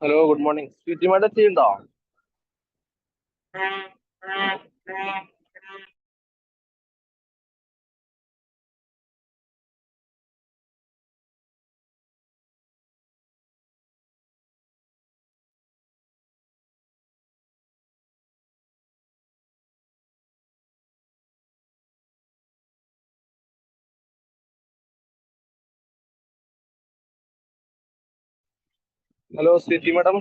Hello good morning sweety madam ചെയ്യുന്നുണ്ടോ? Hello sweety madam.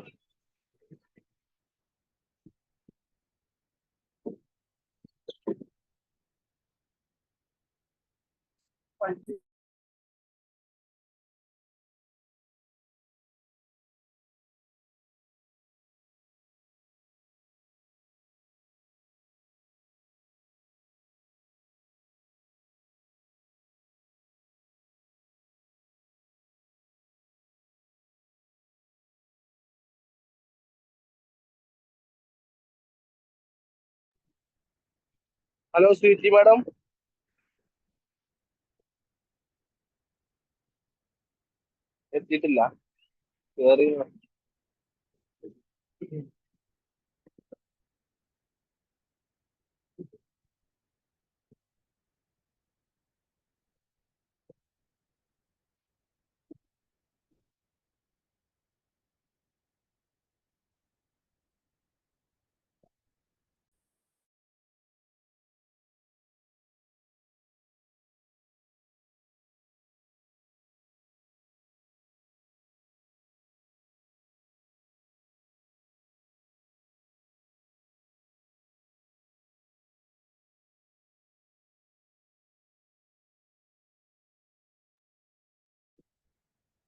Hello sweety madam. എത്തിയിട്ടില്ല. കേറി.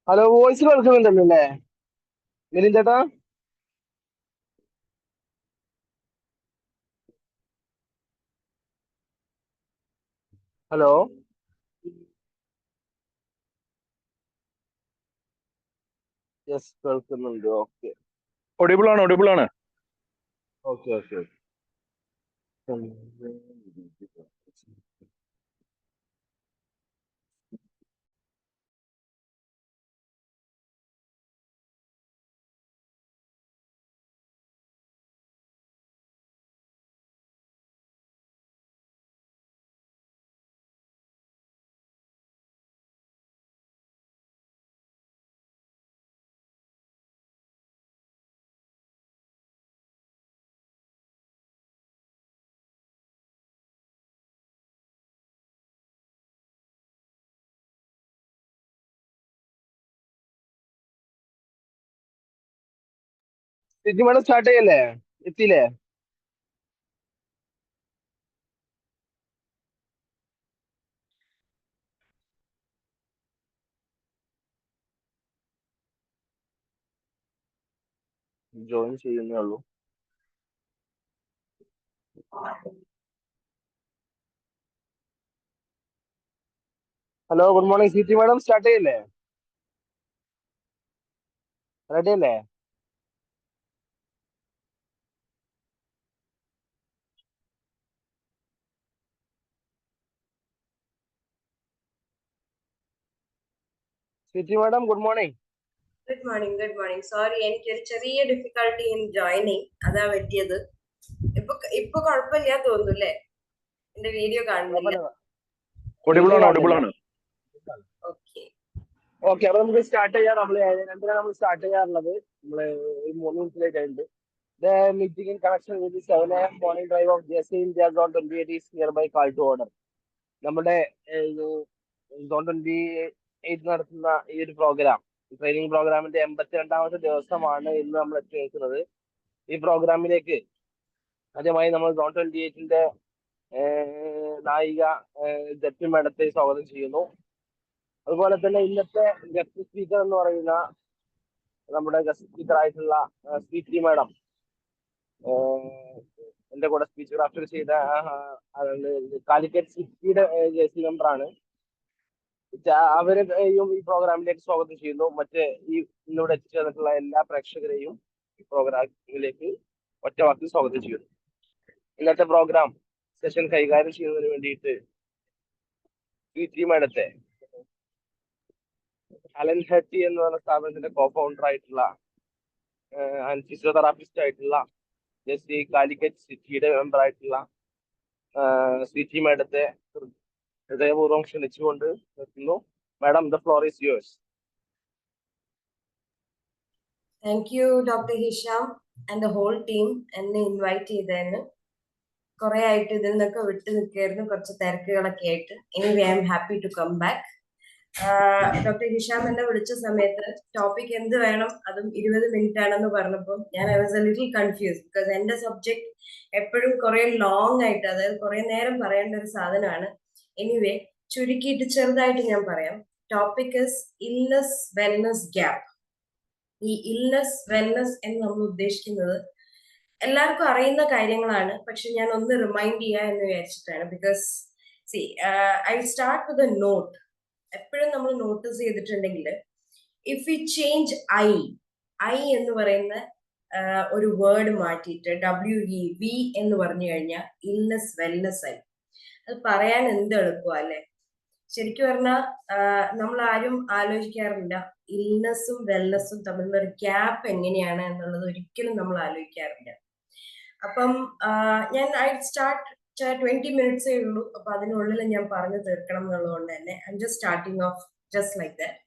Hello voice കേൾക്കുന്നുണ്ടല്ലോ അല്ലേ നിതിൻ ചേട്ടാ? ഹലോ. യെസ് കേൾക്കുന്നുണ്ട്. ഓക്കെ ഒഡിബിൾ ആണ് okay okay okay. Sweety madam start ചെയ്യല്ലേ? എത്തിയില്ലേ? ജോയിൻ ചെയ്യുന്നേ ഉള്ളൂ. Hello good morning sweety madam. Start ചെയ്യല്ലേ? റെഡി അല്ലേ? Sweety madam good morning. Good morning good morning. Sorry, എനിക്കൊരു ചെറിയ ഡിഫിക്കൽട്ടി ഇൻ ജോയിനിങ്, അതാ പറ്റിയത്. ഇപ്പൊ കുഴപ്പമില്ല തോന്നുന്നു അല്ലേ? എന്റെ വീഡിയോ കാണുന്നില്ല. ഒഡിബിൾ ആണ്. ഓക്കെ ഓക്കെ അപ്പൊ നമുക്ക് സ്റ്റാർട്ട് ചെയ്യാം. നമ്മൾ സ്റ്റാർട്ട് ചെയ്യാറുള്ളത് നമ്മള് ഒരു 3 മിനിറ്റ് കഴിഞ്ഞിട്ട്. The meeting in connection with the 7 a.m. morning drive of JSC India Zone 28 is hereby called to order. നമ്മുടെ സോൺ 28 നടത്തുന്ന ഈ ഒരു പ്രോഗ്രാം, ട്രെയിനിങ് പ്രോഗ്രാമിന്റെ 82ാമത്തെ ദിവസമാണ് ഇന്ന് നമ്മൾ എത്തി നിൽക്കുന്നത്. ഈ പ്രോഗ്രാമിലേക്ക് ആദ്യമായി നമ്മൾ സോൺ 28ന്റെ നായിക ജെറ്റ് മേഡത്തെ സ്വാഗതം ചെയ്യുന്നു. അതുപോലെ തന്നെ ഇന്നത്തെ ഗസ്റ്റ് സ്പീക്കർ എന്ന് പറയുന്ന നമ്മുടെ ഗസ്റ്റ് സ്പീക്കർ ആയിട്ടുള്ള സ്വീറ്റി മാഡം, എന്റെ കൂടെ സ്പീച്ച് ക്രാഫ്റ്റ് ചെയ്ത കാലിക്കറ്റ് സിറ്റിയുടെ ജേഴ്സി മെമ്പറാണ്. അവരെയും ഈ പ്രോഗ്രാമിലേക്ക് സ്വാഗതം ചെയ്യുന്നു. മറ്റ് ഈ ഇന്നിവിടെ എത്തിച്ചേർന്നിട്ടുള്ള എല്ലാ പ്രേക്ഷകരെയും ഈ പ്രോഗ്രാമിലേക്ക് ഒറ്റവാക്കിൽ സ്വാഗതം ചെയ്യുന്നു. ഇന്നത്തെ പ്രോഗ്രാം സെഷൻ കൈകാര്യം ചെയ്യുന്നതിന് വേണ്ടിയിട്ട് സ്വീറ്റി മാഡത്തെ അലൻ ഹെറ്റി എന്ന് പറഞ്ഞ സ്ഥാപനത്തിന്റെ കോ ഫൗണ്ടർ ആയിട്ടുള്ള ആൻഡ് ഫിസിയോതെറാപ്പിസ്റ്റ് ആയിട്ടുള്ള ജസ്റ്റ് ഈ കാലിക്കറ്റ് സിറ്റിയുടെ മെമ്പർ ആയിട്ടുള്ള സിറ്റി മാഡത്തെ ഹൃദയപൂർവ്വം ക്ഷണിച്ചുകൊണ്ട് നിർത്തുന്നു. Madam, the floor is yours. Thank you doctor Hisham and the whole team എന്നെ ഇൻവൈറ്റ് ചെയ്തതിന്. കുറെ ആയിട്ട് ഇതിൽ നിന്നൊക്കെ വിട്ടു നിൽക്കായിരുന്നു, കുറച്ച് തിരക്കുകളൊക്കെ ആയിട്ട്. Anyway I am happy to come back. Doctor Hisham എന്നെ വിളിച്ച സമയത്ത് ടോപ്പിക് എന്ത് വേണം, അതും 20 മിനിറ്റ് ആണെന്ന് പറഞ്ഞപ്പോൾ ഞാൻ I was A little confuse. Because എന്റെ സബ്ജക്ട് എപ്പോഴും കുറെ ലോങ് ആയിട്ട്, അതായത് കുറെ നേരം പറയേണ്ട ഒരു സാധനമാണ്. എനിവേ ചുരുക്കിയിട്ട് ചെറുതായിട്ട് ഞാൻ പറയാം. Topic is illness wellness gap. ഈ ഇൽനെസ് വെൽനെസ് എന്ന് നമ്മൾ ഉദ്ദേശിക്കുന്നത് എല്ലാവർക്കും അറിയുന്ന കാര്യങ്ങളാണ്, പക്ഷെ ഞാൻ ഒന്ന് റിമൈൻഡ് ചെയ്യുക എന്ന് വിചാരിച്ചിട്ടാണ്. Because see I start with a note. എപ്പോഴും നമ്മൾ നോട്ടീസ് ചെയ്തിട്ടുണ്ടെങ്കിൽ, ഇഫ് യു ചേഞ്ച് ഐ എന്ന് പറയുന്ന ഒരു വേർഡ് മാറ്റിയിട്ട് WE എന്ന് പറഞ്ഞു കഴിഞ്ഞാൽ ഇൽനെസ് വെൽനെസ് ആയി. അത് പറയാൻ എന്ത് എളുപ്പമാണ് അല്ലെ? ശരിക്കും പറഞ്ഞാൽ നമ്മൾ ആരും ആലോചിക്കാറില്ല ഇൽനെസ്സും വെൽനെസ്സും തമ്മിലുള്ള ഒരു ഗ്യാപ്പ് എങ്ങനെയാണ് എന്നുള്ളത് ഒരിക്കലും നമ്മൾ ആലോചിക്കാറില്ല. അപ്പം ഞാൻ ഐ സ്റ്റാർട്ട് 20 മിനിറ്റ്സേ ഉള്ളൂ. അപ്പൊ അതിനുള്ളിൽ ഞാൻ പറഞ്ഞു തീർക്കണം എന്നുള്ളതുകൊണ്ട് തന്നെ I am just starting of just like that.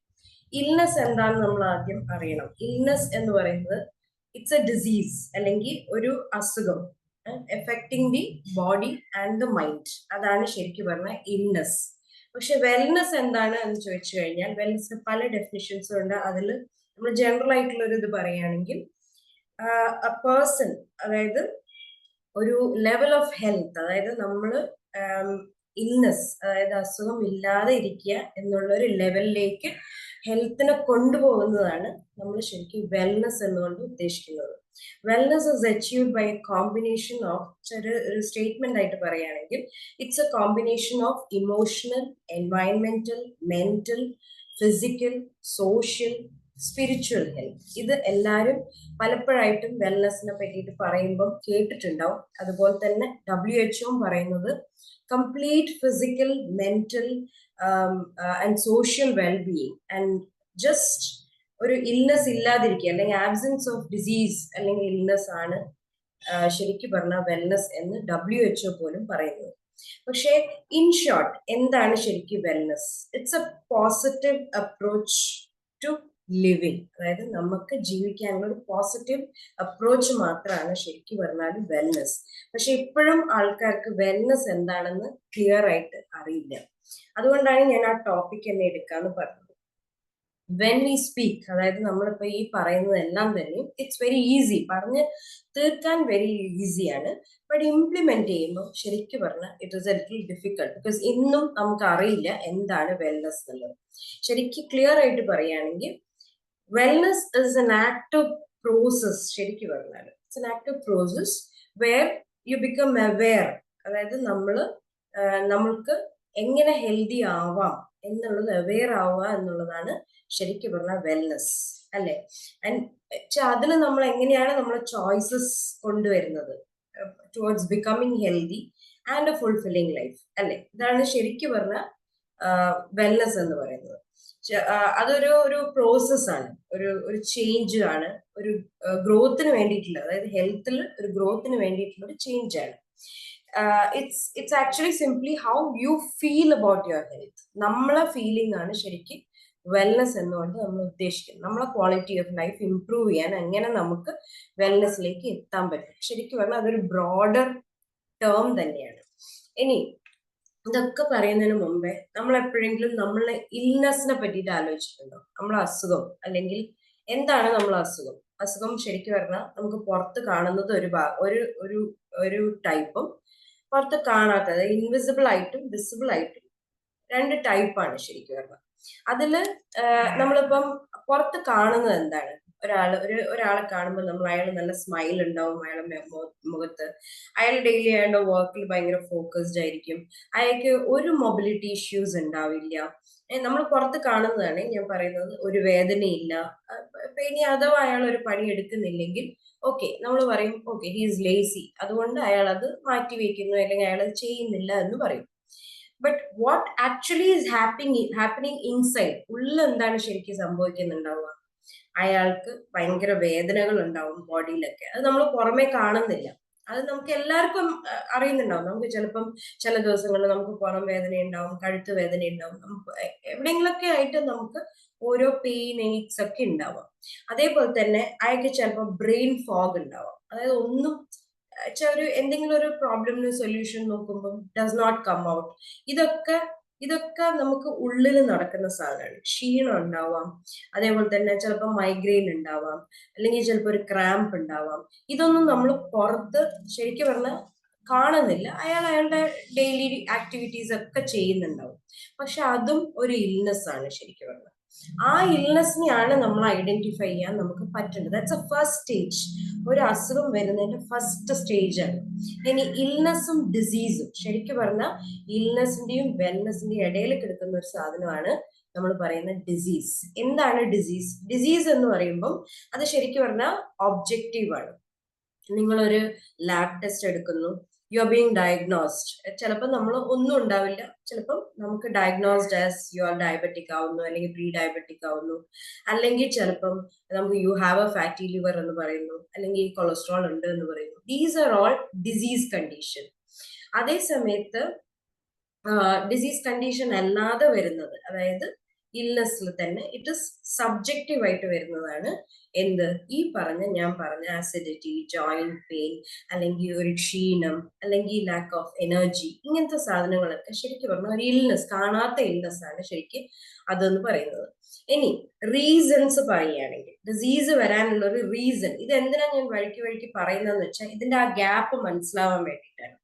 Illness എന്താണെന്ന് നമ്മൾ ആദ്യം അറിയണം. ഇൽനെസ് എന്ന് പറയുന്നത് ഇറ്റ്സ് എ ഡിസീസ്, അല്ലെങ്കിൽ ഒരു അസുഖം affecting the body and the mind. അതാണ് ശരിക്കും പറഞ്ഞാൽ ഇൽനെസ്. പക്ഷെ വെൽനെസ് എന്താണ് എന്ന് ചോദിച്ചു കഴിഞ്ഞാൽ വെൽനെസ്സിന് പല ഡെഫിനിഷൻസും ഉണ്ട്. അതിൽ നമ്മൾ ജനറൽ ആയിട്ടുള്ള ഒരു ഇത് പറയുകയാണെങ്കിൽ എ പേഴ്സൺ, അതായത് ഒരു ലെവൽ ഓഫ് ഹെൽത്ത്, അതായത് നമ്മൾ ഇൽനെസ്, അതായത് അസുഖം ഇല്ലാതെ ഇരിക്കുക എന്നുള്ള ഒരു ലെവലിലേക്ക് ഹെൽത്തിനെ കൊണ്ടുപോകുന്നതാണ് നമ്മൾ ശരിക്കും വെൽനെസ് എന്നുകൊണ്ട് ഉദ്ദേശിക്കുന്നത്. Wellness is achieved by a combination of, ഒരു സ്റ്റേറ്റ്മെന്റ് ആയിട്ട് പറയുകയാണെങ്കിൽ, it's a combination of emotional, എൻവയൺമെന്റൽ, mental, physical, social, spiritual health. ഇത് എല്ലാവരും പലപ്പോഴായിട്ടും വെൽനെസ്സിനെ പറ്റിയിട്ട് പറയുമ്പം കേട്ടിട്ടുണ്ടാവും. അതുപോലെ തന്നെ WHO പറയുന്നത് complete physical, mental and social wellbeing and just ഒരു ഇൽനെസ് ഇല്ലാതിരിക്കുക, അല്ലെങ്കിൽ ആബ്സെൻസ് ഓഫ് ഡിസീസ് അല്ലെങ്കിൽ ഇൽനെസ് ആണ് ശരിക്കും പറഞ്ഞാൽ വെൽനെസ് എന്ന് WHO പോലും പറയുന്നത്. പക്ഷേ ഇൻ ഷോർട്ട് എന്താണ് ശരിക്കും wellness? It's a positive approach to living. അതായത് നമുക്ക് ജീവിക്കാനുള്ള ഒരു പോസിറ്റീവ് അപ്രോച്ച് മാത്രമാണ് ശരിക്കും പറഞ്ഞാൽ വെൽനെസ്. പക്ഷെ ഇപ്പോഴും ആൾക്കാർക്ക് വെൽനെസ് എന്താണെന്ന് ക്ലിയർ ആയിട്ട് അറിയില്ല. അതുകൊണ്ടാണ് ഞാൻ ആ ടോപ്പിക് തന്നെ എടുക്കാന്ന് പറഞ്ഞത്. വെൻ വി സ്പീക്ക്, അതായത് നമ്മളിപ്പോ ഈ പറയുന്നതെല്ലാം തന്നെ ഇറ്റ്സ് വെരി ഈസി, പറഞ്ഞ് തീർക്കാൻ വെരി ഈസിയാണ്. ബട്ട് ഇംപ്ലിമെന്റ് ചെയ്യുമ്പോൾ ശരിക്കും പറഞ്ഞാൽ it is A little difficult. Because ഇന്നും നമുക്ക് അറിയില്ല എന്താണ് വെൽനെസ് എന്നുള്ളത്. ശരിക്കും ക്ലിയർ ആയിട്ട് പറയുകയാണെങ്കിൽ wellness is an active process. ശരിക്കും പറഞ്ഞാൽ it's an active process where you become aware. അതായത് നമ്മൾക്ക് എങ്ങനെ ഹെൽത്തി ആവാം എന്നുള്ളത് അവെയർ ആവുക എന്നുള്ളതാണ് ശരിക്കും പറഞ്ഞാൽ വെൽനെസ് അല്ലെ? ആൻഡ് അതിൽ നമ്മൾ എങ്ങനെയാണ് നമ്മളെ ചോയ്സസ് കൊണ്ടുവരുന്നത് towards becoming healthy and A fulfilling life അല്ലെ? ഇതാണ് ശരിക്കും പറഞ്ഞാൽ വെൽനെസ് എന്ന് പറയുന്നത്. അതൊരു പ്രോസസ് ആണ്, ഒരു ചേഞ്ച് ആണ്, ഒരു ഗ്രോത്തിന് വേണ്ടിയിട്ടുള്ള, അതായത് ഹെൽത്തിൽ ഒരു ഗ്രോത്തിന് വേണ്ടിയിട്ടുള്ള ഒരു ചേഞ്ച് ആണ്. It's actually simply how you feel about your health. നമ്മളെ ഫീലിംഗ് ആണ് ശരിക്കും വെൽനെസ് എന്നുകൊണ്ട് നമ്മൾ ഉദ്ദേശിക്കുന്നത്. നമ്മളെ ക്വാളിറ്റി ഓഫ് ലൈഫ് ഇംപ്രൂവ് ചെയ്യാൻ എങ്ങനെ നമുക്ക് വെൽനെസ്സിലേക്ക് എത്താൻ പറ്റും. ശരിക്കും പറഞ്ഞാൽ അതൊരു ബ്രോഡർ ടേം തന്നെയാണ്. ഇനി ഇതൊക്കെ പറയുന്നതിന് മുമ്പേ നമ്മൾ എപ്പോഴെങ്കിലും നമ്മളെ ഇൽനെസ്സിനെ പറ്റിയിട്ട് ആലോചിച്ചിട്ടുണ്ടോ? നമ്മളെ അസുഖം, അല്ലെങ്കിൽ എന്താണ് നമ്മളെ അസുഖം? അസുഖം ശരിക്കും പറഞ്ഞാൽ നമുക്ക് പുറത്ത് കാണുന്നത് ഒരു ടൈപ്പും പുറത്ത് കാണാത്തത് ഇൻവിസിബിൾ ആയിട്ടും വിസിബിൾ ആയിട്ടും രണ്ട് ടൈപ്പാണ് ശരിക്കും പറഞ്ഞാൽ. അതില് നമ്മളിപ്പം പുറത്ത് കാണുന്നത് എന്താണ്? ഒരാളെ കാണുമ്പോൾ നമ്മൾ അയാൾ നല്ല സ്മൈൽ ഉണ്ടാവും അയാളുടെ മുഖത്ത്, അയാൾ ഡെയിലി അയാളുടെ വർക്കിൽ ഭയങ്കര ഫോക്കസ്ഡ് ആയിരിക്കും, അയാൾക്ക് ഒരു മൊബിലിറ്റി ഇഷ്യൂസ് ഉണ്ടാവില്ല. നമ്മൾ പുറത്ത് കാണുന്നതാണ് ഞാൻ പറയുന്നത്. ഒരു വേദനയില്ല. ഇനി അഥവാ അയാൾ ഒരു പണി എടുക്കുന്നില്ലെങ്കിൽ ഓക്കെ, നമ്മൾ പറയും ഓക്കെ ഹീസ് ലേസി, അതുകൊണ്ട് അയാൾ അത് മാറ്റി വെക്കുന്നു അല്ലെങ്കിൽ അയാൾ അത് ചെയ്യുന്നില്ല എന്ന് പറയും. But what actually is happening inside, ഉള്ളിൽ എന്താണ് ശരിക്കും സംഭവിക്കുന്നുണ്ടാവുക? അയാൾക്ക് ഭയങ്കര വേദനകൾ ഉണ്ടാവും ബോഡിയിലൊക്കെ. അത് നമ്മൾ പുറമെ കാണുന്നില്ല. അത് നമുക്ക് എല്ലാവർക്കും അറിയുന്നുണ്ടാവും. നമുക്ക് ചിലപ്പം ചില ദിവസങ്ങളിൽ നമുക്ക് പുറം വേദന ഉണ്ടാവും, കഴുത്ത് വേദന ഉണ്ടാവും, നമുക്ക് എവിടെയെങ്കിലൊക്കെ ആയിട്ട് നമുക്ക് ഓരോ പെയിൻ എയ്ക്സ് ഒക്കെ ഉണ്ടാവാം. അതേപോലെ തന്നെ അയാൾക്ക് ചിലപ്പോൾ ബ്രെയിൻ ഫോഗ് ഉണ്ടാവാം. അതായത് ഒന്നും ഒരു എന്തെങ്കിലും ഒരു പ്രോബ്ലമിന് സൊല്യൂഷൻ നോക്കുമ്പോൾ ഡസ് നോട്ട് കം ഔട്ട്. ഇതൊക്കെ നമുക്ക് ഉള്ളിൽ നടക്കുന്ന സാധനമാണ്. ക്ഷീണം ഉണ്ടാവാം, അതേപോലെ തന്നെ ചിലപ്പോൾ മൈഗ്രെയിൻ ഉണ്ടാവാം, അല്ലെങ്കിൽ ചിലപ്പോൾ ഒരു ക്രാമ്പ് ഉണ്ടാവാം. ഇതൊന്നും നമ്മൾ പുറത്ത് ശരിക്കും പറഞ്ഞാൽ കാണുന്നില്ല. അയാളുടെ ഡെയിലി ആക്ടിവിറ്റീസ് ഒക്കെ ചെയ്യുന്നുണ്ടാവും. പക്ഷെ അതും ഒരു ഇൽനെസ് ആണ് ശരിക്കും പറഞ്ഞാൽ. ആ ഇൽനെസ്സിനെയാണ് നമ്മൾ ഐഡന്റിഫൈ ചെയ്യാൻ നമുക്ക് പറ്റുന്നത്. That's A first stage. ഒരു അസുഖം വരുന്നതിന്റെ ഫസ്റ്റ് സ്റ്റേജ് ആണ്. ഇനി ഇൽനെസ്സും ഡിസീസും ശരിക്കും പറഞ്ഞാൽ ഇൽനെസ്സിന്റെയും വെൽനെസ്സിന്റെയും ഇടയിൽ കിടക്കുന്ന ഒരു സാധനമാണ് നമ്മൾ പറയുന്ന ഡിസീസ്. എന്താണ് ഡിസീസ്? ഡിസീസ് എന്ന് പറയുമ്പം അത് ശരിക്കും പറഞ്ഞാൽ ഒബ്ജക്റ്റീവ് ആണ്. നിങ്ങളൊരു ലാബ് ടെസ്റ്റ് എടുക്കുന്നു, യു ആർ ബീങ് ഡയഗ്നോസ്ഡ്. ചിലപ്പോൾ നമ്മൾ ഒന്നും ഉണ്ടാവില്ല, ചിലപ്പം നമുക്ക് diagnosed as you are diabetic ആവുന്നു, അല്ലെങ്കിൽ പ്രീ ഡയബറ്റിക് ആവുന്നു, അല്ലെങ്കിൽ ചിലപ്പം നമുക്ക് you have A fatty liver എന്ന് പറയുന്നു, അല്ലെങ്കിൽ കൊളസ്ട്രോൾ ഉണ്ട് എന്ന് പറയുന്നു. These are all disease condition. അതേ സമയത്ത് ഡിസീസ് കണ്ടീഷൻ അല്ലാതെ വരുന്നത്, അതായത് ഇൽനെസ്സിൽ തന്നെ ഇറ്റ് ഇസ് സബ്ജക്റ്റീവ് ആയിട്ട് വരുന്നതാണ് എന്ത്? ഞാൻ പറഞ്ഞ ആസിഡിറ്റി, ജോയിന്റ് പെയിൻ, അല്ലെങ്കിൽ ഒരു ക്ഷീണം, അല്ലെങ്കിൽ ലാക്ക് ഓഫ് എനർജി, ഇങ്ങനത്തെ സാധനങ്ങളൊക്കെ ശരിക്കും പറഞ്ഞാൽ ഒരു ഇൽനെസ്, കാണാത്ത ഇൽനെസ് ആണ് ശരിക്കും അതെന്ന് പറയുന്നത്. ഇനി റീസൺസ് പറയുകയാണെങ്കിൽ, ഡിസീസ് വരാനുള്ള ഒരു റീസൺ, ഇത് എന്തിനാ ഞാൻ വഴിക്ക് പറയുന്നതെന്ന് വെച്ചാൽ ഇതിന്റെ ആ ഗ്യാപ്പ് മനസ്സിലാവാൻ വേണ്ടിയിട്ടാണ്.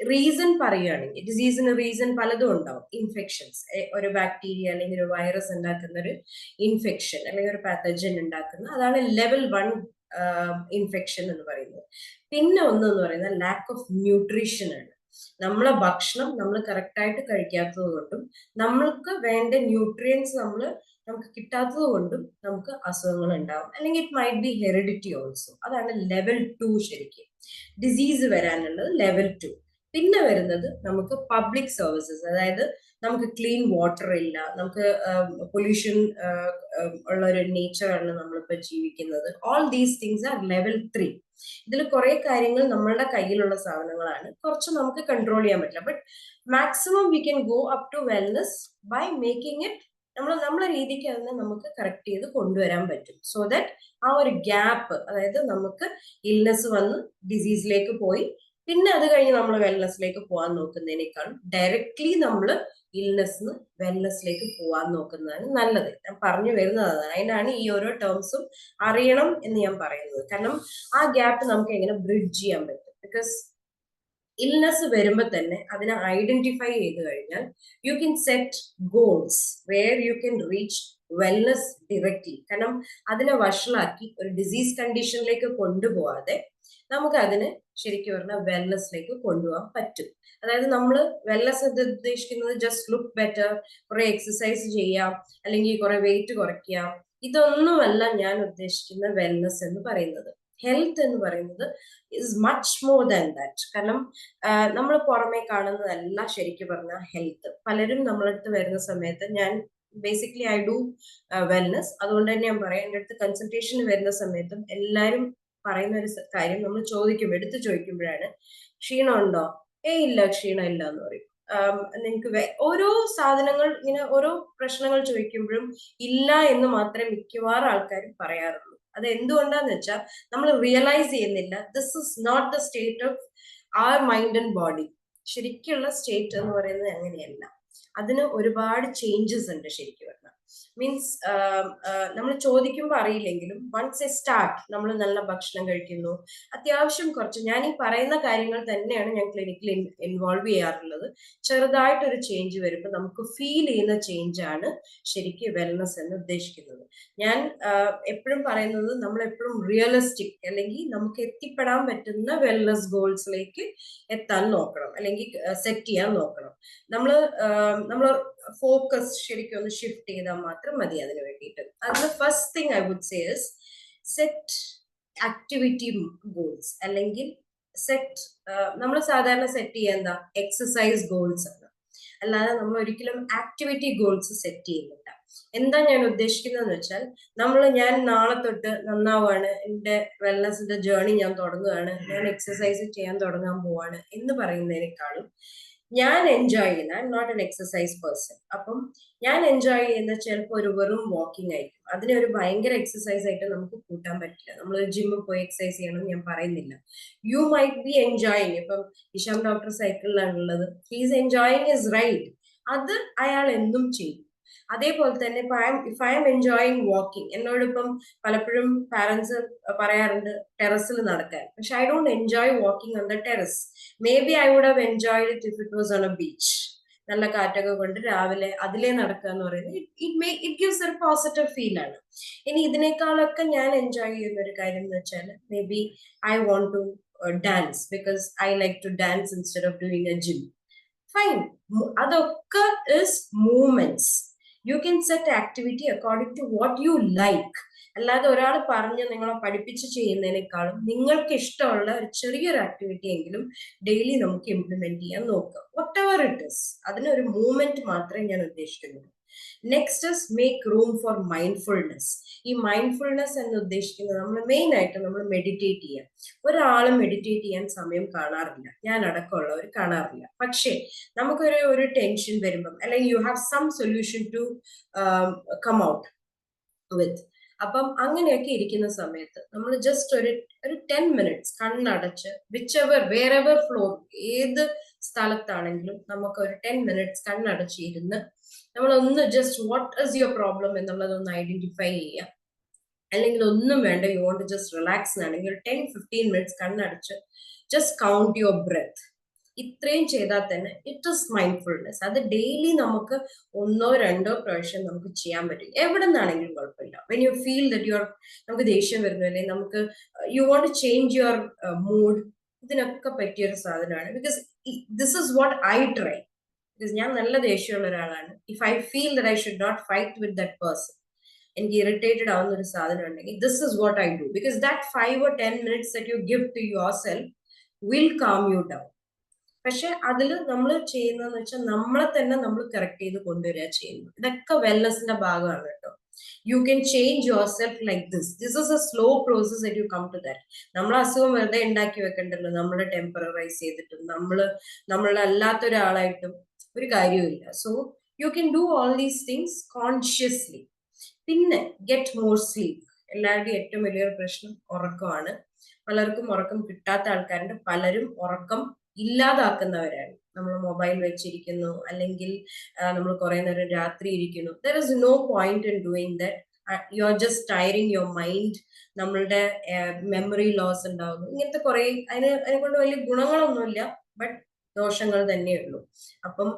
റീസൺ പറയുകയാണെങ്കിൽ ഡിസീസിന് റീസൺ പലതും ഉണ്ടാവും. ഇൻഫെക്ഷൻസ്, ഒരു ബാക്ടീരിയ അല്ലെങ്കിൽ ഒരു വൈറസ് ഉണ്ടാക്കുന്ന ഒരു ഇൻഫെക്ഷൻ, അല്ലെങ്കിൽ ഒരു പാത്തജൻ ഉണ്ടാക്കുന്ന, അതാണ് ലെവൽ 1 ഇൻഫെക്ഷൻ എന്ന് പറയുന്നത്. പിന്നെ ഒന്നെന്ന് പറയുന്നത് ലാക്ക് ഓഫ് ന്യൂട്രീഷൻ ആണ്. നമ്മളെ ഭക്ഷണം നമ്മൾ കറക്റ്റ് ആയിട്ട് കഴിക്കാത്തത് കൊണ്ടും നമ്മൾക്ക് വേണ്ട ന്യൂട്രിയൻസ് നമുക്ക് കിട്ടാത്തത് കൊണ്ടും നമുക്ക് അസുഖങ്ങൾ ഉണ്ടാവും. അല്ലെങ്കിൽ it might be heredity also. അതാണ് ലെവൽ 2 ശരിക്കും ഡിസീസ് വരാനുള്ളത്, ലെവൽ 2. പിന്നെ വരുന്നത് നമുക്ക് പബ്ലിക് സർവീസസ്, അതായത് നമുക്ക് ക്ലീൻ വാട്ടർ ഇല്ല, നമുക്ക് പൊല്യൂഷൻ ഉള്ള ഒരു നേച്ചറാണ് നമ്മളിപ്പോൾ ജീവിക്കുന്നത്. All these things are level 3. ഇതിൽ കുറെ കാര്യങ്ങൾ നമ്മളുടെ കയ്യിലുള്ള സാധനങ്ങളാണ്, കുറച്ച് നമുക്ക് കൺട്രോൾ ചെയ്യാൻ പറ്റില്ല. But maximum we can go up to wellness by making it നമ്മളെ രീതിക്ക് അതിനെ നമുക്ക് കറക്റ്റ് ചെയ്ത് കൊണ്ടുവരാൻ പറ്റും. സോ ദാറ്റ് ആ ഒരു ഗ്യാപ്പ്, അതായത് നമുക്ക് ഇൽനെസ് വന്ന് ഡിസീസിലേക്ക് പോയി, പിന്നെ അത് കഴിഞ്ഞ് നമ്മൾ വെൽനെസ്സിലേക്ക് പോകാൻ നോക്കുന്നതിനേക്കാളും ഡയറക്ട്ലി നമ്മൾ ഇൽനെസ്സിന് വെൽനെസ്സിലേക്ക് പോകാൻ നോക്കുന്നതാണ് നല്ലത്. ഞാൻ പറഞ്ഞു വരുന്നത് അതാണ്. അതിനാണ് ഈ ഓരോ ടേംസും അറിയണം എന്ന് ഞാൻ പറയുന്നത്. കാരണം ആ ഗ്യാപ്പ് നമുക്ക് എങ്ങനെ ബ്രിഡ്ജ് ചെയ്യാൻ പറ്റും. ബിക്കോസ് ഇൽനെസ് വരുമ്പോൾ തന്നെ അതിനെ ഐഡന്റിഫൈ ചെയ്ത് കഴിഞ്ഞാൽ you can set goals where you can reach wellness directly. കാരണം അതിനെ വഷളാക്കി ഒരു ഡിസീസ് കണ്ടീഷനിലേക്ക് കൊണ്ടുപോകാതെ നമുക്ക് അതിനെ ശരിക്കും പറഞ്ഞാൽ വെൽനെസ്സിലേക്ക് കൊണ്ടുപോകാൻ പറ്റും. അതായത് നമ്മൾ വെൽനെസ് ഉദ്ദേശിക്കുന്നത് ജസ്റ്റ് ലുക്ക് ബെറ്റർ, കുറെ എക്സസൈസ് ചെയ്യാം, അല്ലെങ്കിൽ കുറെ വെയിറ്റ് കുറയ്ക്കാം, ഇതൊന്നുമല്ല ഞാൻ ഉദ്ദേശിക്കുന്ന വെൽനെസ് എന്ന് പറയുന്നത്. ഹെൽത്ത് എന്ന് പറയുന്നത് is much more than that. കാരണം നമ്മൾ പുറമേ കാണുന്നതല്ല ശരിക്കും പറഞ്ഞാൽ ഹെൽത്ത്. പലരും നമ്മളടുത്ത് വരുന്ന സമയത്ത്, ഞാൻ ബേസിക്കലി ഐ ഡു വെൽനെസ്, അതുകൊണ്ട് തന്നെ ഞാൻ പറയാം, എൻ്റെ അടുത്ത് കൺസൾട്ടേഷന് വരുന്ന സമയത്തും എല്ലാവരും പറയുന്ന ഒരു കാര്യം, നമ്മൾ എടുത്തു ചോദിക്കുമ്പോഴാണ്, ക്ഷീണം ഉണ്ടോ? ഇല്ല, ക്ഷീണം ഇല്ല എന്ന് പറയും. നിനക്ക് ഓരോ സാധനങ്ങൾ, ഇങ്ങനെ ഓരോ പ്രശ്നങ്ങൾ ചോദിക്കുമ്പോഴും ഇല്ല എന്ന് മാത്രമേ മിക്കവാറും ആൾക്കാരും പറയാറുള്ളൂ. അത് എന്തുകൊണ്ടാന്ന് വെച്ചാൽ നമ്മൾ റിയലൈസ് ചെയ്യുന്നില്ല, this is not the state of our mind and body. ശരിക്കുള്ള സ്റ്റേറ്റ് എന്ന് പറയുന്നത് അങ്ങനെയല്ല. അതിന് ഒരുപാട് ചേഞ്ചസ് ഉണ്ട് ശരിക്കും പറഞ്ഞാൽ. മീൻസ് നമ്മൾ ചോദിക്കുമ്പോൾ അറിയില്ലെങ്കിലും വൺസ് എ സ്റ്റാർട്ട്, നമ്മൾ നല്ല ഭക്ഷണം കഴിക്കുന്നു, അത്യാവശ്യം കുറച്ച്, ഞാൻ ഈ പറയുന്ന കാര്യങ്ങൾ തന്നെയാണ് ഞാൻ ക്ലിനിക്കിൽ ഇൻവോൾവ് ചെയ്യാറുള്ളത്. ചെറുതായിട്ടൊരു ചേഞ്ച് വരുമ്പോൾ നമുക്ക് ഫീൽ ചെയ്യുന്ന ചേഞ്ച് ആണ് ശരിക്കും വെൽനെസ് എന്ന് ഉദ്ദേശിക്കുന്നത്. ഞാൻ എപ്പോഴും പറയുന്നത്, നമ്മൾ എപ്പോഴും റിയലിസ്റ്റിക്, അല്ലെങ്കിൽ നമുക്ക് എത്തിപ്പെടാൻ പറ്റുന്ന വെൽനെസ് ഗോൾസിലേക്ക് എത്താൻ നോക്കണം, അല്ലെങ്കിൽ സെറ്റ് ചെയ്യാൻ നോക്കണം. നമ്മൾ ഫോക്കസ് ശരിക്കും ഒന്ന് ഷിഫ്റ്റ് ചെയ്താൽ മാത്രം മതി അതിന് വേണ്ടിയിട്ട്. അതിന് first thing I would say is set activity goals, അല്ലെങ്കിൽ നമ്മൾ സാധാരണ സെറ്റ് ചെയ്യുക എന്താ, എക്സസൈസ് ഗോൾസ് ആണ്. അല്ലാതെ നമ്മൾ ഒരിക്കലും ആക്ടിവിറ്റി ഗോൾസ് സെറ്റ് ചെയ്യുന്നില്ല. എന്താ ഞാൻ ഉദ്ദേശിക്കുന്നതെന്ന് വെച്ചാൽ ഞാൻ നാളെ തൊട്ട് നന്നാവാണ്, എന്റെ വെൽനസിന്റെ ജേർണി ഞാൻ തുടങ്ങുകയാണ്, ഞാൻ എക്സസൈസ് ചെയ്യാൻ തുടങ്ങാൻ പോവാണ് എന്ന് പറയുന്നതിനേക്കാളും ഞാൻ എൻജോയ് ചെയ്യുന്ന, I am not an exercise person, അപ്പം ഞാൻ എൻജോയ് ചെയ്യുന്ന ചിലപ്പോൾ ഒരു വെറും വാക്കിംഗ് ആയിരിക്കും. അതിനെ ഒരു ഭയങ്കര എക്സസൈസ് ആയിട്ട് നമുക്ക് കൂട്ടാൻ പറ്റില്ല. നമ്മൾ ജിമ്മിൽ പോയി എക്സസൈസ് ചെയ്യണം ഞാൻ പറയുന്നില്ല. You might be enjoying. ഇപ്പം ഹിഷാം ഡോക്ടർ സൈക്കിളിലാണുള്ളത്, ഹീസ് എൻജോയിങ് ഹിസ് റൈഡ്, അത് അയാൾ എന്നും ചെയ്യും. അതേപോലെ തന്നെ if I am enjoying walking, എന്നോടിപ്പം പലപ്പോഴും പാരന്റ്സ് പറയാറുണ്ട് ടെറസിൽ നടക്കാൻ, പക്ഷെ I don't enjoy walking on the terrace. Maybe I would have enjoyed it if it was on a beach. നല്ല കാറ്റൊക്കെ കൊണ്ട് രാവിലെ അതിലേ നടക്കുക എന്ന് പറയുന്നത് it gives a positive feel ആണ്. ഇനി ഇതിനേക്കാളൊക്കെ ഞാൻ എൻജോയ് ചെയ്യുന്ന ഒരു കാര്യം എന്ന് വെച്ചാൽ maybe I want to dance because I like to dance instead of doing a gym. Fine, അതൊക്കെ is movements. You can set activity according to what you like. അല്ലാതെ ഒരാൾ പറഞ്ഞ് നിങ്ങളെ പഠിപ്പിച്ച് ചെയ്യുന്നതിനേക്കാളും നിങ്ങൾക്ക് ഇഷ്ടമുള്ള ഒരു ചെറിയൊരു ആക്ടിവിറ്റി എങ്കിലും ഡെയിലി നമുക്ക് ഇംപ്ലിമെന്റ് ചെയ്യാൻ നോക്കുക, വട്ട് എവർ ഇറ്റ് ഇസ്. അതിനൊരു മൂവ്മെന്റ് മാത്രമേ ഞാൻ ഉദ്ദേശിക്കുന്നുള്ളൂ. Next is make room for mindfulness. ഈ മൈൻഡ്ഫുൾനെസ് എന്ന് ഉദ്ദേശിക്കുന്നത് നമ്മൾ മെയിൻ ആയിട്ട് നമ്മൾ മെഡിറ്റേറ്റ് ചെയ്യാം. ഒരാളും മെഡിറ്റേറ്റ് ചെയ്യാൻ സമയം കാണാറില്ല, ഞാൻ അടക്കമുള്ളവർ കാണാറില്ല. പക്ഷേ നമുക്കൊരു ടെൻഷൻ വരുമ്പം അല്ലെങ്കിൽ you have some solution to come out with, അപ്പം അങ്ങനെയൊക്കെ ഇരിക്കുന്ന സമയത്ത് നമ്മൾ ജസ്റ്റ് ഒരു 10 minutes കണ്ണടച്ച് വേറെവർ ഫ്ലോർ, ഏത് സ്ഥലത്താണെങ്കിലും നമുക്ക് ഒരു 10 minutes കണ്ണടച്ചിരുന്ന് നമ്മളൊന്ന് just what is your problem എന്നുള്ളതൊന്ന് ഐഡന്റിഫൈ ചെയ്യുക. അല്ലെങ്കിൽ ഒന്നും വേണ്ട, you want to just relax ആണെങ്കിൽ 10-15 minutes കണ്ണടച്ച് ജസ്റ്റ് കൗണ്ട് യുവർ ബ്രെത്ത്. ഇത്രയും ചെയ്താൽ തന്നെ ഇറ്റ് ഇസ് മൈൻഡ്ഫുൾനെസ്. അത് ഡെയിലി നമുക്ക് 1-2 പ്രാവശ്യം നമുക്ക് ചെയ്യാൻ പറ്റും, എവിടെ നിന്നാണെങ്കിലും കുഴപ്പമില്ല. വെൻ യു ഫീൽ ദറ്റ് നമുക്ക് ദേഷ്യം വരുന്നു, അല്ലെങ്കിൽ നമുക്ക് you want to change your mood, ഇതിനൊക്കെ പറ്റിയൊരു സാധനമാണ്. Because this is what I try. ബിക്കോസ് ഞാൻ നല്ല ദേഷ്യമുള്ള ഒരാളാണ്. If I feel that I should not fight with that person, എനിക്ക് ഇറിറ്റേറ്റഡ് ആവുന്ന ഒരു സാധനം ഉണ്ടെങ്കിൽ this is what I do. Because that 5 or 10 minutes that you give to yourself will calm you down. പക്ഷെ അതിൽ നമ്മൾ ചെയ്യുന്നതെന്ന് വെച്ചാൽ നമ്മളെ തന്നെ നമ്മൾ കറക്റ്റ് ചെയ്ത് കൊണ്ടുവരിക ചെയ്യുന്നു. ഇതൊക്കെ വെൽനെസിന്റെ ഭാഗമാണ് കേട്ടോ. You can change yourself like this is a slow process that you come to that. നമ്മൾ അസുഖം വെറുതെ ഉണ്ടാക്കി വെക്കണ്ടല്ലോ. നമ്മൾ ടെമ്പററൈസ് ചെയ്തിട്ടും നമ്മളല്ലാത്ത ഒരാളായിട്ടും ഒരു കാര്യമില്ല. So you can do all these things consciously. പിന്നെ ഗെറ്റ് മോർ സ്ലീപ്പ്. എല്ലാവരുടെയും ഏറ്റവും വലിയൊരു പ്രശ്നം ഉറക്കമാണ്. പലർക്കും ഉറക്കം കിട്ടാത്ത ആൾക്കാരുണ്ട്, പലരും ഉറക്കം ഇല്ലാതാക്കുന്നവരാണ്. നമ്മൾ മൊബൈൽ വെച്ചിരിക്കുന്നു, അല്ലെങ്കിൽ നമ്മൾ കുറെ നേരം രാത്രി ഇരിക്കുന്നു. There is no point in doing that. You are just tiring your mind. നമ്മളുടെ മെമ്മറി ലോസ് ഉണ്ടാവുന്നു. ഇങ്ങനത്തെ കുറെ അതിനെ കൊണ്ട് വലിയ ഗുണങ്ങളൊന്നുമില്ല, ബട്ട് ദോഷങ്ങൾ തന്നെയുള്ളൂ. അപ്പം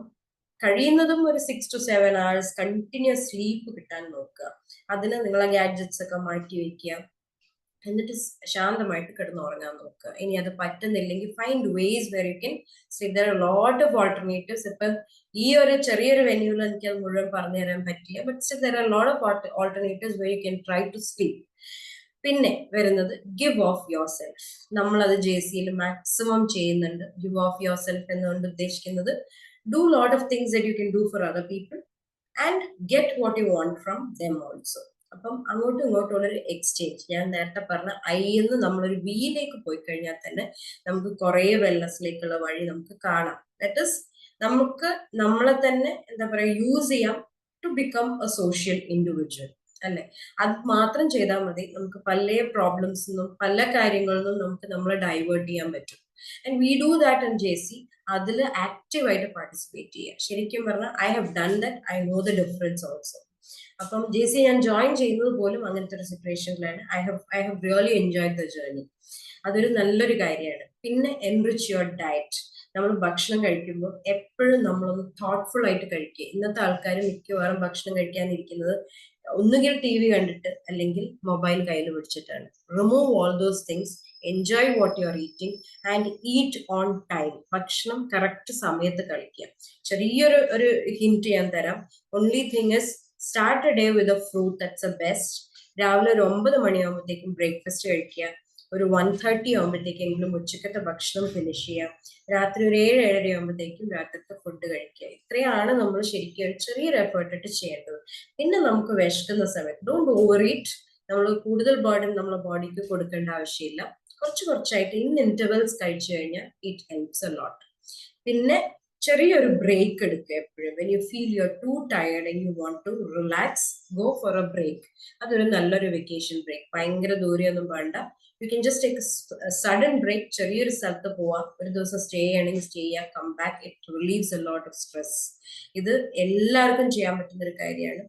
കഴിയുന്നതും ഒരു 6 to 7 hours കണ്ടിന്യൂസ് സ്ലീപ്പ് കിട്ടാൻ നോക്കുക. അതിന് നിങ്ങളെ ഗാഡ്ജറ്റ്സ് ഒക്കെ മാറ്റി വെക്കുക, എന്നിട്ട് ശാന്തമായിട്ട് കിടന്നുറങ്ങാൻ നോക്കുക. ഇനി അത് പറ്റുന്നില്ലെങ്കിൽ find ways where you can sleep. There are lot of alternatives. ഇപ്പം ഈ ഒരു ചെറിയൊരു വെന്യൂവിൽ എനിക്ക് അത് മുഴുവൻ പറഞ്ഞു തരാൻ പറ്റില്ല, but there are lot of alternatives where you can try to sleep. പിന്നെ വരുന്നത് ഗിവ് ഓഫ് യുവർ സെൽഫ്. നമ്മളത് JCയിൽ മാക്സിമം ചെയ്യുന്നുണ്ട്. ഗിവ് ഓഫ് യുവർ സെൽഫ് എന്നുകൊണ്ട് ഉദ്ദേശിക്കുന്നത് do lot of things that you can do for other people and get what you want from them also. അപ്പം അങ്ങോട്ടും ഇങ്ങോട്ടുള്ളൊരു exchange. ഞാൻ നേരത്തെ പറഞ്ഞ ഐന്ന് നമ്മളൊരു വിയിലേക്ക് പോയി കഴിഞ്ഞാൽ തന്നെ നമുക്ക് കുറെ വെൽനെസ്സിലേക്കുള്ള വഴി നമുക്ക് കാണാം. ദാറ്റ് ഇസ് നമുക്ക് നമ്മളെ തന്നെ എന്താ പറയുക യൂസ് ചെയ്യാം to become a social individual, അല്ലെ? അത് മാത്രം ചെയ്താൽ മതി. നമുക്ക് പല പ്രോബ്ലംസിനും പല കാര്യങ്ങളിൽ നിന്നും നമുക്ക് നമ്മളെ ഡൈവേർട്ട് ചെയ്യാൻ പറ്റും. And we do that in JC. അതിൽ ആക്റ്റീവായിട്ട് പാർട്ടിസിപ്പേറ്റ് ചെയ്യുക. ശരിക്കും പറഞ്ഞാൽ I have done that. I know the difference also. അപ്പം JC ഞാൻ ജോയിൻ ചെയ്യുന്നത് പോലും അങ്ങനത്തെ ഒരു സിറ്റുവേഷനിലാണ്. I have really enjoyed the journey. അതൊരു നല്ലൊരു കാര്യമാണ്. പിന്നെ എൻറിച്ച് യുവർ ഡയറ്റ്. നമ്മൾ ഭക്ഷണം കഴിക്കുമ്പോൾ എപ്പോഴും നമ്മളൊന്ന് തോട്ട്ഫുൾ ആയിട്ട് കഴിക്കുക. ഇന്നത്തെ ആൾക്കാർ മിക്കവാറും ഭക്ഷണം കഴിക്കാനിരിക്കുന്നത് ഒന്നുകിൽ TV കണ്ടിട്ട് അല്ലെങ്കിൽ മൊബൈൽ കയ്യിൽ പിടിച്ചിട്ടാണ്. Remove all those things. Enjoy what you are eating and eat on time. ഭക്ഷണം കറക്റ്റ് സമയത്ത് കഴിക്കുക. ചെറിയൊരു ഹിന്റ് ഞാൻ തരാം. Only thing is start a day with a fruit. That's a best. രാവിലെ ഒരു 9 മണിയാകുമ്പോഴത്തേക്കും ബ്രേക്ക്ഫാസ്റ്റ് കഴിക്കുക. ഒരു 1:30 ആകുമ്പോഴത്തേക്കെങ്കിലും ഉച്ചക്കത്തെ ഭക്ഷണം ഫിനിഷ് ചെയ്യാം. രാത്രി ഒരു 7-7:30 ആകുമ്പോഴത്തേക്കും രാത്രിത്തെ ഫുഡ് കഴിക്കുക. ഇത്രയാണ് നമ്മൾ ശരിക്കും ഒരു ചെറിയൊരു എഫേർട്ട് ഇട്ട് ചെയ്യേണ്ടത്. പിന്നെ നമുക്ക് വിശക്കുന്ന സമയത്ത് ഡോണ്ട് ഓവർ ഈറ്റ്. നമ്മൾ കൂടുതൽ ബർഡൻ നമ്മളെ ബോഡിക്ക് കൊടുക്കേണ്ട ആവശ്യമില്ല. കുറച്ചായിട്ട് ഇൻ ഇന്റർവെൽസ് കഴിച്ചു കഴിഞ്ഞാൽ ഇറ്റ് ഹെൽപ്സ് എ ലോട്ട്. പിന്നെ ചെറിയൊരു ബ്രേക്ക് എടുക്കുക എപ്പോഴും. When you feel you are too tired and you want to relax, go for a break. അതൊരു നല്ലൊരു വെക്കേഷൻ ബ്രേക്ക്. ഭയങ്കര ദൂരെയൊന്നും വേണ്ട. You can just take sudden break. ചെറിയൊരു സ്ഥലത്ത് പോവാം, ഒരു ദിവസം സ്റ്റേ ചെയ്യണമെങ്കിൽ സ്റ്റേ ചെയ്യാം, come back. It relieves a lot of stress. ഇത് എല്ലാവർക്കും ചെയ്യാൻ പറ്റുന്ന ഒരു കാര്യമാണ്.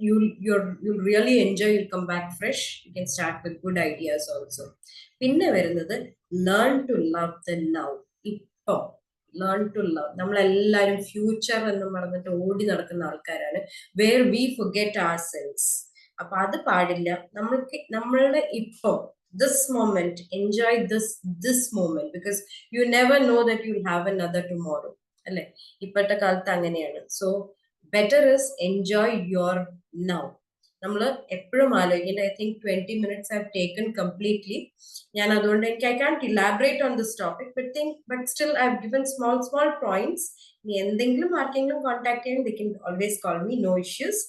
You'll really enjoy. You'll come back fresh. You can start with good ideas also. പിന്നെ വരുന്നത് learn to love the now. ഇപ്പൊ ലേൺ ടു ലവ്. നമ്മളെല്ലാവരും ഫ്യൂച്ചർ എന്ന് പറഞ്ഞിട്ട് ഓടി നടക്കുന്ന ആൾക്കാരാണ്. Where we forget ourselves. അപ്പൊ അത് പാടില്ല. നമ്മളുടെ ഇപ്പം this moment, enjoy this moment, because you never know that you will have another tomorrow. അല്ലെ, ഇപ്പോഴത്തെ കാലത്ത് അങ്ങനെയാണ്. So better is enjoy your now. നമ്മൾ എപ്പോഴും ആലോചിക്കുന്നത്, I think 20 minutes have taken completely. ഞാൻ അതുകൊണ്ട് I can't elaborate on this topic, but still I have given small points. ഇനി എന്തെങ്കിലും ആർക്കെങ്കിലും കോൺടാക്ട് ചെയ്യാൻ, they can always call me, no issues.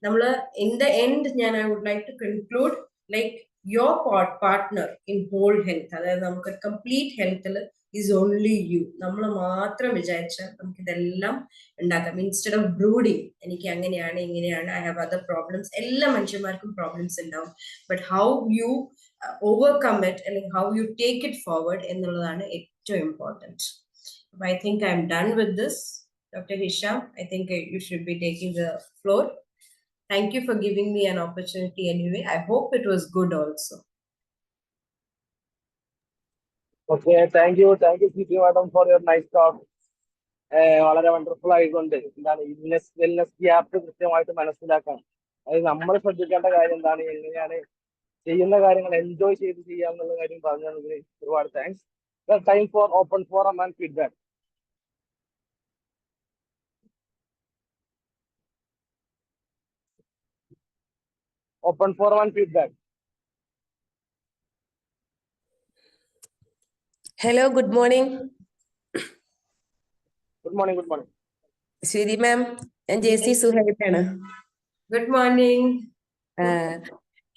നമ്മൾ in the end I would like to conclude like your partner in whole health. അതായത് നമുക്ക് complete ഹെൽത്തിൽ is only you. നമ്മൾ മാത്രം വിചാരിച്ചാൽ നമുക്ക് ഇതെല്ലാം ഉണ്ടാക്കാം. ഇൻസ്റ്റെഡ് ഓഫ് ബ്രൂഡിങ്, എനിക്ക് അങ്ങനെയാണ് ഇങ്ങനെയാണ്, ഐ ഹാവ് അതർ പ്രോബ്ലംസ്. എല്ലാ മനുഷ്യന്മാർക്കും പ്രോബ്ലംസ് ഉണ്ടാവും. But how you overcome it, അല്ലെങ്കിൽ how you take it forward എന്നുള്ളതാണ് ഏറ്റവും important. I think I am done with this. Dr. Hisham, I think you should be taking the floor. Thank you for giving me an opportunity anyway. I hope it was good also. Okay, thank you, CP madam, for your nice talk. വളരെ wonderful ആയിക്കൊണ്ട് എന്താണ് wellness gap കൃത്യമായിട്ട് മനസ്സിലാക്കാൻ, അത് നമ്മൾ ശ്രദ്ധിക്കേണ്ട കാര്യം എന്താണ്, എങ്ങനെയാണ് ചെയ്യുന്ന കാര്യങ്ങൾ എൻജോയ് ചെയ്ത് ചെയ്യാന്നുള്ള കാര്യം പറഞ്ഞു തന്നതിന് ഒരുപാട് thanks. Time for open forum and feedback. Open forum and feedback. Hello, good morning. Good morning. Switi ma'am, ഞാൻ JC സുഹൈബാണ്. Good morning.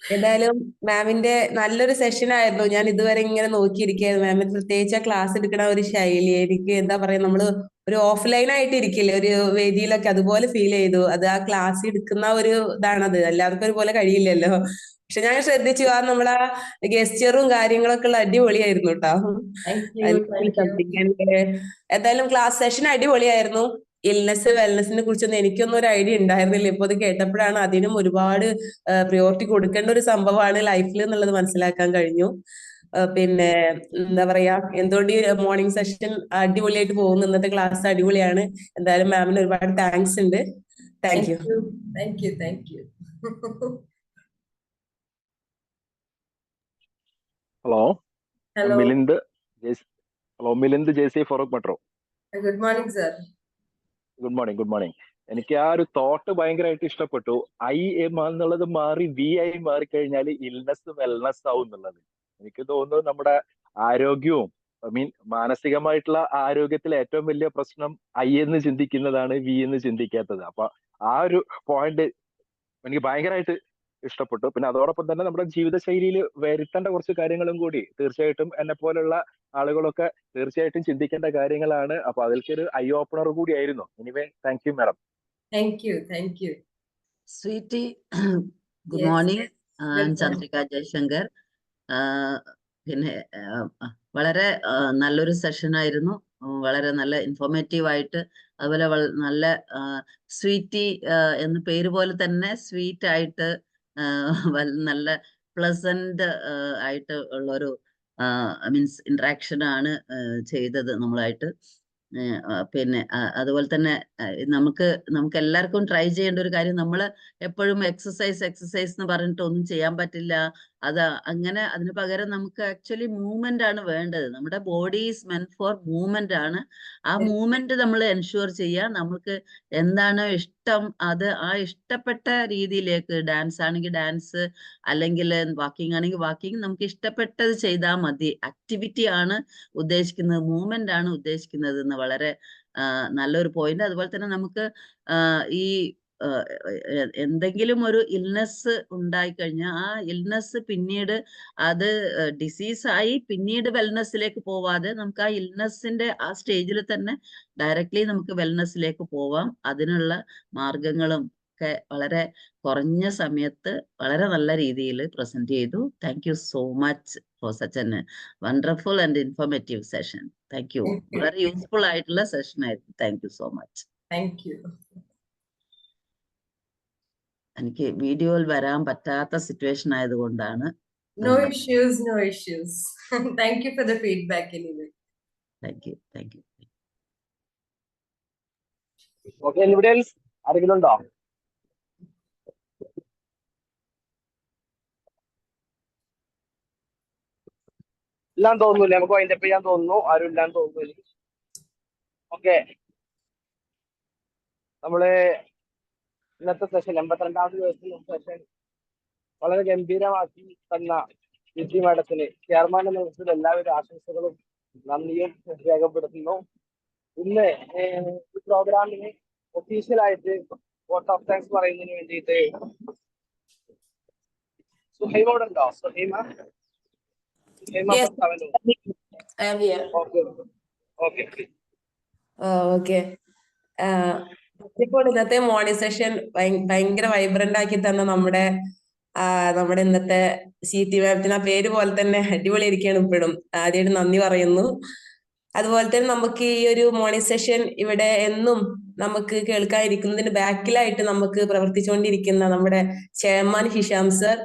എന്തായാലും മാമിന്റെ നല്ലൊരു സെഷൻ ആയിരുന്നു. ഞാൻ ഇതുവരെ ഇങ്ങനെ നോക്കിയിരിക്കുകയായിരുന്നു. മാമിന് പ്രത്യേകിച്ച് ആ ക്ലാസ് എടുക്കണ ഒരു ശൈലി, എനിക്ക് എന്താ പറയാ, നമ്മള് ഒരു ഓഫ്ലൈൻ ആയിട്ട് ഇരിക്കില്ലേ ഒരു വേദിയിലൊക്കെ, അതുപോലെ ഫീൽ ചെയ്തു. അത് ആ ക്ലാസ് എടുക്കുന്ന ഒരു ഇതാണത്. എല്ലാവർക്കും ഒരുപോലെ കഴിയില്ലല്ലോ. പക്ഷെ ഞാൻ ശ്രദ്ധിച്ചു, ആ നമ്മളെ ഗെസ്റ്ററും കാര്യങ്ങളൊക്കെ ഉള്ള അടിപൊളിയായിരുന്നു കേട്ടോ. എന്തായാലും ക്ലാസ് സെഷൻ അടിപൊളിയായിരുന്നു. ഇൽനെസ് വെൽനെസിനെ കുറിച്ചൊന്നും എനിക്കൊന്നും ഒരു ഐഡിയ ഉണ്ടായിരുന്നില്ല. ഇപ്പൊ അത് കേട്ടപ്പോഴാണ് അതിനും ഒരുപാട് പ്രിയോറിറ്റി കൊടുക്കേണ്ട ഒരു സംഭവമാണ് ലൈഫിൽ എന്നുള്ളത് മനസ്സിലാക്കാൻ കഴിഞ്ഞു. പിന്നെ എന്താ പറയാ, എന്തുകൊണ്ട് ഈ മോർണിംഗ് സെഷൻ അടിപൊളിയായിട്ട് പോകുന്നു. ഇന്നത്തെ ക്ലാസ് അടിപൊളിയാണ്. എന്തായാലും മാമിന് ഒരുപാട് താങ്ക്സ് ഉണ്ട്. Thank you. Hello, Milind JC Farooq metro. Good morning sir. Good morning. എനിക്ക് ആ ഒരു തോട്ട് ഭയങ്കരമായിട്ട് ഇഷ്ടപ്പെട്ടു. എന്നുള്ളത് മാറി VI മാറിക്കഴിഞ്ഞാൽ ഇൽനെസ് വെൽനെസ് ആവും എന്നുള്ളത്. എനിക്ക് തോന്നുന്നു നമ്മുടെ ആരോഗ്യവും മാനസികമായിട്ടുള്ള ആരോഗ്യത്തിലെ ഏറ്റവും വലിയ പ്രശ്നം എന്ന് ചിന്തിക്കുന്നതാണ്, V എന്ന് ചിന്തിക്കാത്തത്. അപ്പൊ ആ ഒരു പോയിന്റ് എനിക്ക് ഭയങ്കരമായിട്ട് ഇഷ്ടപ്പെട്ടു. പിന്നെ അതോടൊപ്പം തന്നെ നമ്മുടെ ജീവിതശൈലിയിൽ വരുത്തേണ്ട കുറച്ച് കാര്യങ്ങളും കൂടി തീർച്ചയായിട്ടും എന്നെ പോലുള്ള ആളുകളൊക്കെ തീർച്ചയായിട്ടും ചിന്തിക്കേണ്ട കാര്യങ്ങളാണ്. അപ്പൊ അതിൽക്കൊരു ഐ ഓപ്പണർ കൂടി ആയിരുന്നു. Anyway, thank you madam. Thank you. Sweetie, good morning. I'm Chandrika Jaishankar. പിന്നെ വളരെ നല്ലൊരു സെഷൻ ആയിരുന്നു. വളരെ നല്ല ഇൻഫോർമേറ്റീവ് ആയിട്ട്, അതുപോലെ നല്ല സ്വീറ്റി എന്ന പേര് പോലെ തന്നെ സ്വീറ്റ് ആയിട്ട്, നല്ല പ്ലസന്റ് ആയിട്ട് ഉള്ളൊരു മീൻസ് ഇന്ററാക്ഷൻ ആണ് ചെയ്തത് നമ്മളായിട്ട്. പിന്നെ അതുപോലെ തന്നെ നമുക്ക് എല്ലാവർക്കും ട്രൈ ചെയ്യേണ്ട ഒരു കാര്യം, നമ്മൾ എപ്പോഴും എക്സസൈസ് എന്ന് പറഞ്ഞിട്ട് ഒന്നും ചെയ്യാൻ പറ്റില്ല, അത് അങ്ങനെ അതിന് പകരം നമുക്ക് ആക്ച്വലി മൂവ്മെന്റ് ആണ് വേണ്ടത്. നമ്മുടെ ബോഡി ഈസ് മെന്റ് ഫോർ മൂവ്മെന്റ് ആണ്. ആ മൂവ്മെന്റ് നമ്മൾ എൻഷുർ ചെയ്യുക. നമുക്ക് എന്താണോ ഇഷ്ടം അത് ആ ഇഷ്ടപ്പെട്ട രീതിയിലേക്ക്, ഡാൻസ് ആണെങ്കിൽ ഡാൻസ്, അല്ലെങ്കിൽ വാക്കിംഗ് ആണെങ്കിൽ വാക്കിംഗ്, നമുക്ക് ഇഷ്ടപ്പെട്ടത് ചെയ്താൽ മതി. ആക്ടിവിറ്റി ആണ് ഉദ്ദേശിക്കുന്നത്, മൂവ്മെന്റ് ആണ് ഉദ്ദേശിക്കുന്നത് എന്ന് വളരെ നല്ലൊരു പോയിന്റ്. അതുപോലെ തന്നെ നമുക്ക് ഈ എന്തെങ്കിലും ഒരു ഇൽനെസ് ഉണ്ടായിക്കഴിഞ്ഞാൽ ആ ഇൽനെസ് പിന്നീട് അത് ഡിസീസായി പിന്നീട് വെൽനെസ്സിലേക്ക് പോവാതെ നമുക്ക് ആ ഇൽനെസ്സിന്റെ ആ സ്റ്റേജിൽ തന്നെ ഡയറക്റ്റ്ലി നമുക്ക് വെൽനെസ്സിലേക്ക് പോവാം. അതിനുള്ള മാർഗങ്ങളും ഒക്കെ വളരെ കുറഞ്ഞ സമയത്ത് വളരെ നല്ല രീതിയിൽ പ്രസന്റ് ചെയ്തു. Thank you so much for such an wonderful and informative session. Thank you. വളരെ യൂസ്ഫുൾ ആയിട്ടുള്ള സെഷൻ ആയിരുന്നു. Thank you so much. Thank you. എനിക്ക് വീഡിയോയിൽ വരാൻ പറ്റാത്ത സിറ്റുവേഷൻ ആയതുകൊണ്ടാണ്. No issues, no issues. Thank you for the feedback anyway. Thank you. Thank you. Okay, ഇവിടെ ആരെങ്കിലും ഉണ്ടോ? ഇല്ലാന്ന് തോന്നുന്നില്ല. നമുക്ക് വൈൻഡപ്പ് ചെയ്യാൻ തോന്നുന്നു. ആരും ഇല്ലാന്ന് തോന്നുന്നില്ല. ഓക്കെ, നമ്മള് ഇന്നത്തെ സെഷൻ 82ാമത് ദിവസത്തെ സെഷൻ വളരെ ഗംഭീരമാക്കി തന്ന വിജി മാഡത്തിന് ചെയർമാൻ എന്ന നിലയിൽ എല്ലാവിധ ആശംസകളും നന്ദിയും രേഖപ്പെടുത്തുന്നു. ഇന്ന് ഈ പ്രോഗ്രാമിന് ഒഫീഷ്യലായിട്ട് വോട്ട് ഓഫ് താങ്ക്സ് പറയുന്നതിന് വേണ്ടിയിട്ട് സുഹൈമോട് ഉണ്ടോ? Suhaima Yes, I am here. Okay. Okay. ഇപ്പോൾ ഇന്നത്തെ മോർണിംഗ് സെഷൻ ഭയങ്കര വൈബ്രന്റ് ആക്കി തന്ന നമ്മുടെ ഇന്നത്തെ CT മാഡത്തിന് ആ പേര് പോലെ തന്നെ അടിപൊളിയായിരിക്കുകയാണ്. ഇപ്പോഴും ആദ്യമായിട്ട് നന്ദി പറയുന്നു. അതുപോലെ തന്നെ നമുക്ക് ഈ ഒരു മോർണിംഗ് സെഷൻ ഇവിടെ എന്നും നമുക്ക് കേൾക്കാതിരിക്കുന്നതിന് ബാക്കിലായിട്ട് നമുക്ക് പ്രവർത്തിച്ചുകൊണ്ടിരിക്കുന്ന നമ്മുടെ ചെയർമാൻ ഹിഷാം സർ,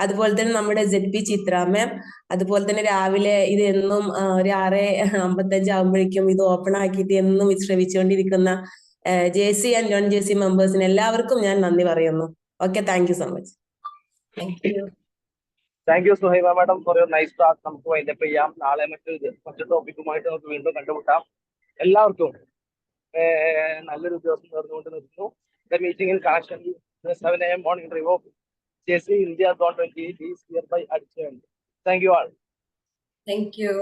അതുപോലെ തന്നെ നമ്മുടെ ZP ചിത്ര മാം, അതുപോലെ തന്നെ രാവിലെ ഇത് എന്നും ഒരു 6:55 ആകുമ്പോഴേക്കും ഇത് ഓപ്പൺ ആക്കിയിട്ട് എന്നും ഇത് ശ്രമിച്ചുകൊണ്ടിരിക്കുന്ന JC ആൻഡ് നോൺ JC മെമ്പേഴ്സിന് എല്ലാവർക്കും ഞാൻ നന്ദി പറയുന്നു. Okay, thank you so much. Thank you Suhaima madam for your nice talk. നമുക്ക് വൈൻഡപ്പ് ചെയ്യാം. നാളെ മറ്റു ടോപ്പിക്കുമായിട്ട് നമുക്ക് വീണ്ടും കണ്ടുമുട്ടാം. എല്ലാവർക്കും നല്ലൊരു ദിവസം നേർന്നുകൊണ്ട് നിർത്തുന്നു. The meeting in connection with the 7 AM morning drive of JC India Zone 28 is hereby adjourned. Thank you all. Thank you.